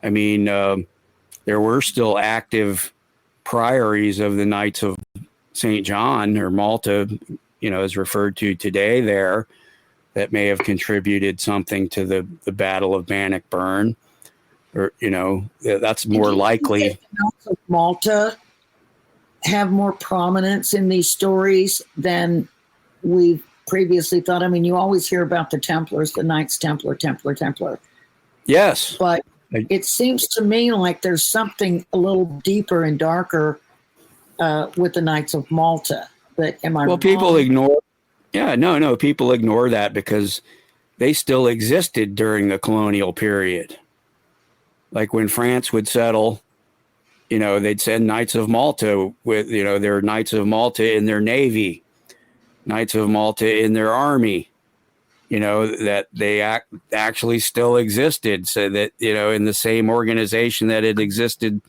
[SPEAKER 3] I mean, there were still active priories of the Knights of St. John, or Malta, is referred to today there, that may have contributed something to the Battle of Bannockburn. Or, that's more likely.
[SPEAKER 2] The Knights of Malta have more prominence in these stories than we've previously thought. I mean, you always hear about the Templars, the Knights Templar.
[SPEAKER 3] Yes.
[SPEAKER 2] But it seems to me like there's something a little deeper and darker with the Knights of Malta. But am I wrong?
[SPEAKER 3] People ignore. Yeah, no, people ignore that because they still existed during the colonial period. Like when France would settle, they'd send Knights of Malta with, their Knights of Malta in their navy, Knights of Malta in their army, that they actually still existed. So that, in the same organization that had existed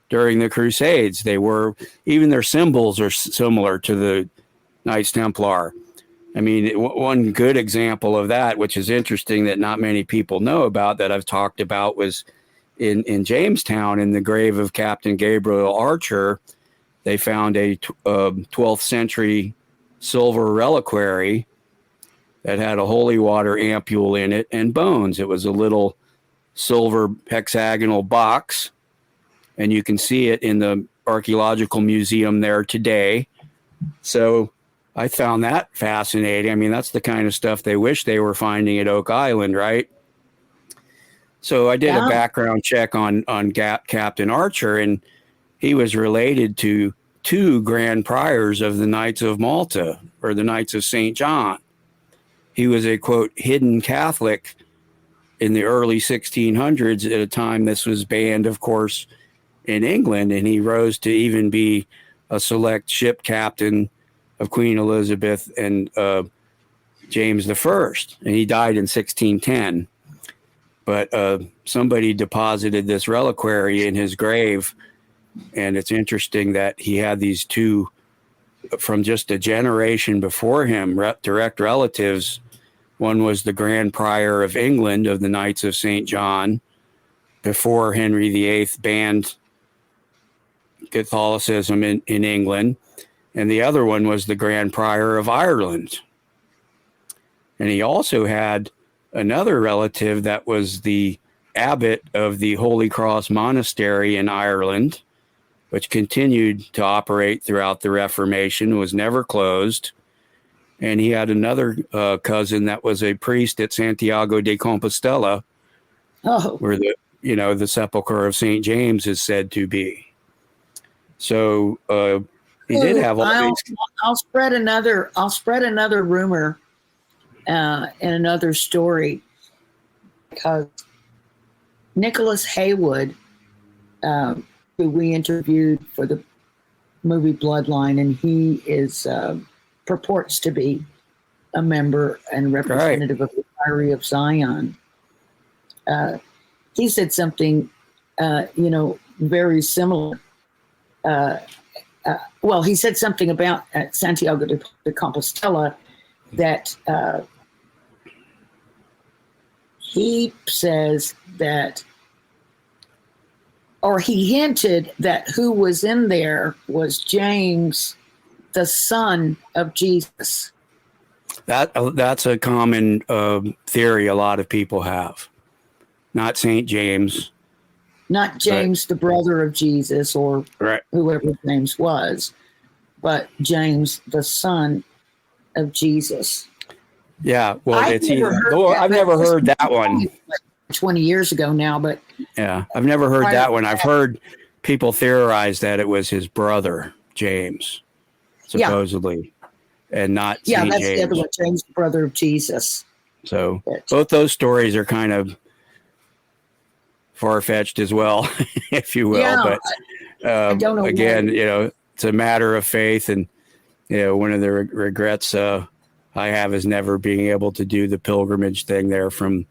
[SPEAKER 3] during the Crusades, even their symbols are similar to the Knights Templar. I mean, one good example of that, which is interesting that not many people know about, that I've talked about, was in Jamestown, in the grave of Captain Gabriel Archer. They found a 12th century silver reliquary that had a holy water ampule in it and bones. It was a little silver hexagonal box, and you can see it in the archaeological museum there today. So I found that fascinating. I mean, that's the kind of stuff they wish they were finding at Oak Island, right? So I did a background check on Captain Archer, and he was related to 2 grand priors of the Knights of Malta, or the Knights of St. John. He was a, quote, hidden Catholic in the early 1600s at a time this was banned, of course, in England, and he rose to even be a select ship captain of Queen Elizabeth and James I, and he died in 1610. But somebody deposited this reliquary in his grave, and it's interesting that he had these 2 from just a generation before him, direct relatives. One was the Grand Prior of England of the Knights of St. John, before Henry VIII banned Catholicism in England. And the other one was the Grand Prior of Ireland. And he also had another relative that was the abbot of the Holy Cross Monastery in Ireland, which continued to operate throughout the Reformation, was never closed. And he had another cousin that was a priest at Santiago de Compostela, where the sepulcher of St. James is said to be. So he did have all these.
[SPEAKER 2] I'll spread another rumor and another story, because Nicholas Haywood, who we interviewed for the movie Bloodline, and he is purports to be a member and representative of the Priory of Sion. He said something, very similar. Well, he said something about Santiago de Compostela that he says that, or he hinted that who was in there was James, the son of Jesus.
[SPEAKER 3] That's a common theory a lot of people have. Not St. James.
[SPEAKER 2] Not James, the brother of Jesus, or whoever his name was, but James, the son of Jesus.
[SPEAKER 3] Yeah, well, I've never heard that one.
[SPEAKER 2] 20 years ago now, but
[SPEAKER 3] yeah, I've never heard that one. I've heard people theorize that it was his brother, James, supposedly, and not St.
[SPEAKER 2] that's
[SPEAKER 3] James.
[SPEAKER 2] The other one, James, the brother of Jesus.
[SPEAKER 3] So both those stories are kind of far-fetched as well, if you will.
[SPEAKER 2] Yeah,
[SPEAKER 3] but
[SPEAKER 2] I don't know
[SPEAKER 3] again, it's a matter of faith, and one of the regrets I have is never being able to do the pilgrimage thing there from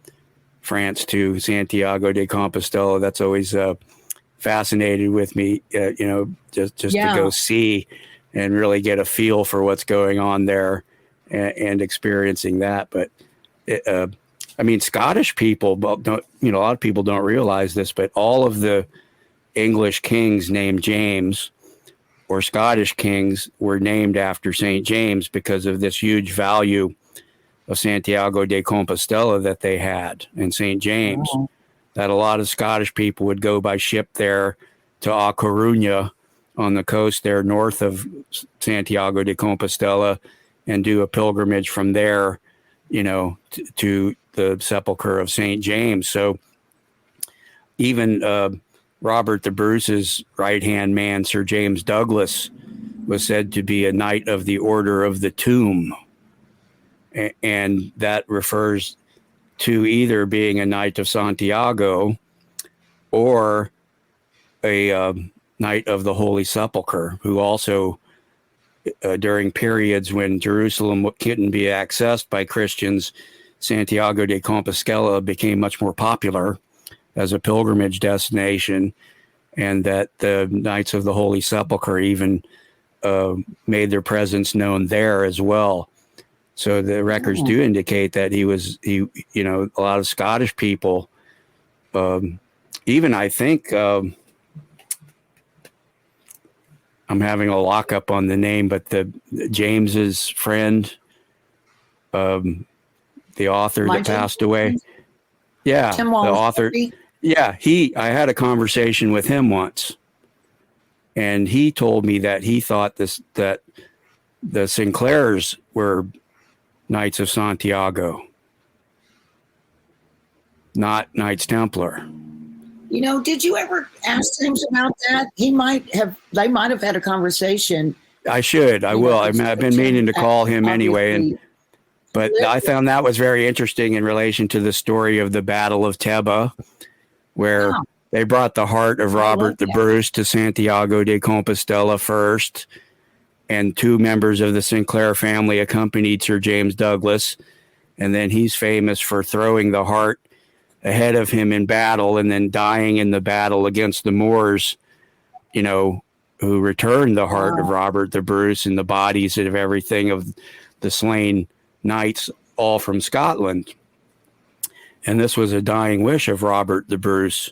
[SPEAKER 3] France to Santiago de Compostela. That's always fascinated with me, just to go see and really get a feel for what's going on there and experiencing that. But Scottish people don't, a lot of people don't realize this, but all of the English kings named James or Scottish kings were named after St. James because of this huge value of Santiago de Compostela that they had in St. James, that a lot of Scottish people would go by ship there to A Coruña on the coast there north of Santiago de Compostela and do a pilgrimage from there, to the sepulcher of St. James. So even Robert the Bruce's right-hand man, Sir James Douglas, was said to be a knight of the Order of the Tomb. And that refers to either being a knight of Santiago or a knight of the Holy Sepulchre, who also, during periods when Jerusalem couldn't be accessed by Christians, Santiago de Compostela became much more popular as a pilgrimage destination, and that the Knights of the Holy Sepulchre even made their presence known there as well. So the records do indicate that a lot of Scottish people, even I think I'm having a lockup on the name, but the James's friend, the author that passed away. Yeah,
[SPEAKER 2] Tim
[SPEAKER 3] the
[SPEAKER 2] Wallace.
[SPEAKER 3] author. Yeah, I had a conversation with him once, and he told me that he thought that the Sinclairs were Knights of Santiago, not Knights Templar.
[SPEAKER 2] You know, did you ever ask him about that? They might have had a conversation.
[SPEAKER 3] I should. I will. I've been meaning to call him anyway. But I found that was very interesting in relation to the story of the Battle of Teba, where they brought the heart of Robert the Bruce to Santiago de Compostela first, and 2 members of the Sinclair family accompanied Sir James Douglas. And then he's famous for throwing the heart ahead of him in battle and then dying in the battle against the Moors, you know, who returned the heart of Robert the Bruce and the bodies of everything of the slain knights, all from Scotland. And this was a dying wish of Robert the Bruce,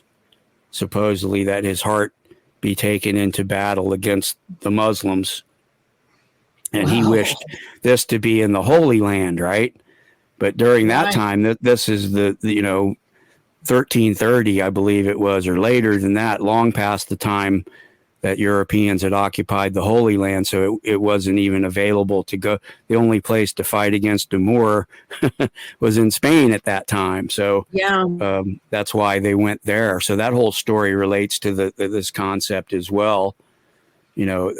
[SPEAKER 3] supposedly, that his heart be taken into battle against the Muslims. And he wished this to be in the Holy Land, right? But during that time, this is the 1330, I believe it was, or later than that, long past the time that Europeans had occupied the Holy Land. So it wasn't even available to go. The only place to fight against the Moor was in Spain at that time. So that's why they went there. So that whole story relates to this concept as well, you know,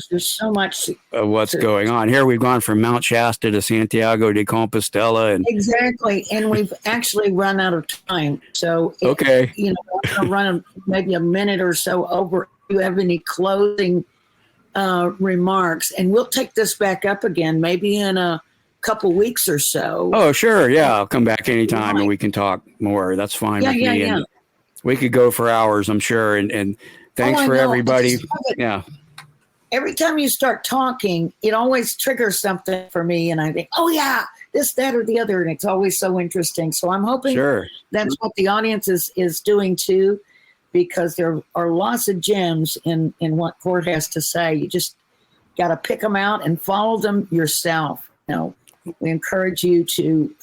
[SPEAKER 2] there's so much
[SPEAKER 3] of what's going on here. We've gone from Mount Shasta to Santiago de Compostela, and
[SPEAKER 2] exactly, and we've actually run out of time. So I'm gonna run maybe a minute or so over. Do you have any closing remarks? And we'll take this back up again, maybe in a couple weeks or so.
[SPEAKER 3] Oh, sure, yeah, I'll come back anytime and we can talk more. That's fine with me. And we could go for hours, I'm sure. And thanks for everybody. Yeah.
[SPEAKER 2] Every time you start talking, it always triggers something for me. And I think, oh, yeah, this, that, or the other. And it's always so interesting. So I'm hoping that's what the audience is doing, too, because there are lots of gems in what Cort has to say. You just got to pick them out and follow them yourself. You know, we encourage you to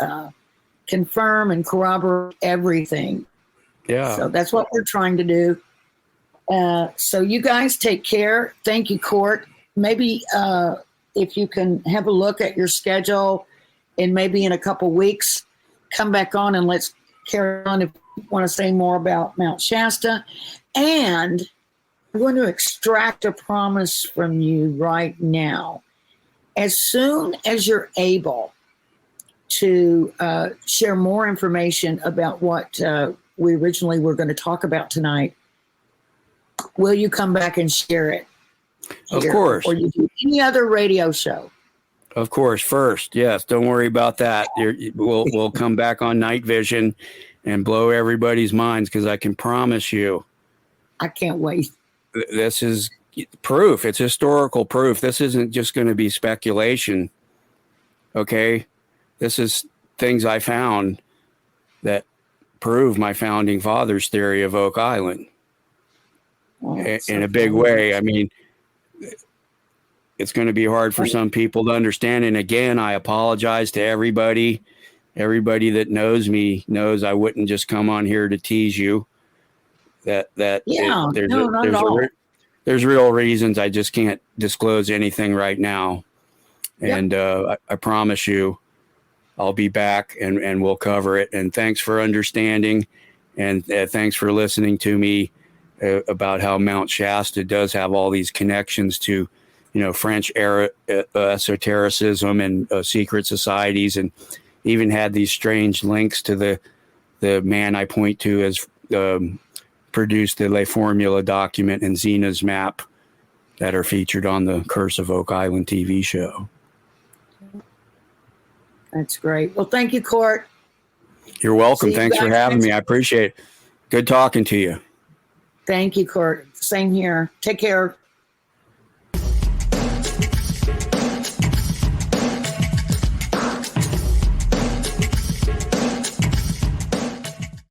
[SPEAKER 2] confirm and corroborate everything. Yeah. So that's what we're trying to do. So you guys take care. Thank you, Cort. Maybe if you can have a look at your schedule and maybe in a couple weeks, come back on and let's carry on if you want to say more about Mount Shasta. And I'm going to extract a promise from you right now. As soon as you're able to share more information about what we originally were going to talk about tonight, will you come back and share it?
[SPEAKER 3] Of course.
[SPEAKER 2] Or you do any other radio show?
[SPEAKER 3] Of course. First, yes. Don't worry about that. We'll come back on Night Vision and blow everybody's minds, because I can promise you.
[SPEAKER 2] I can't wait.
[SPEAKER 3] This is proof. It's historical proof. This isn't just going to be speculation. Okay? This is things I found that prove my founding fathers' theory of Oak Island. In a big way. I mean, it's going to be hard for some people to understand. And again, I apologize to everybody. Everybody that knows me knows I wouldn't just come on here to tease you. There's real reasons. I just can't disclose anything right now. And I promise you, I'll be back and we'll cover it. And thanks for understanding. And thanks for listening to me about how Mount Shasta does have all these connections to, you know, French era esotericism and secret societies, and even had these strange links to the man I point to as produced the La Formula document and Zena's map that are featured on the Curse of Oak Island TV show.
[SPEAKER 2] That's great. Well, thank you, Cort.
[SPEAKER 3] You're welcome. Thanks for having me. I appreciate it. Good talking to you.
[SPEAKER 2] Thank you, Cort. Same here. Take care.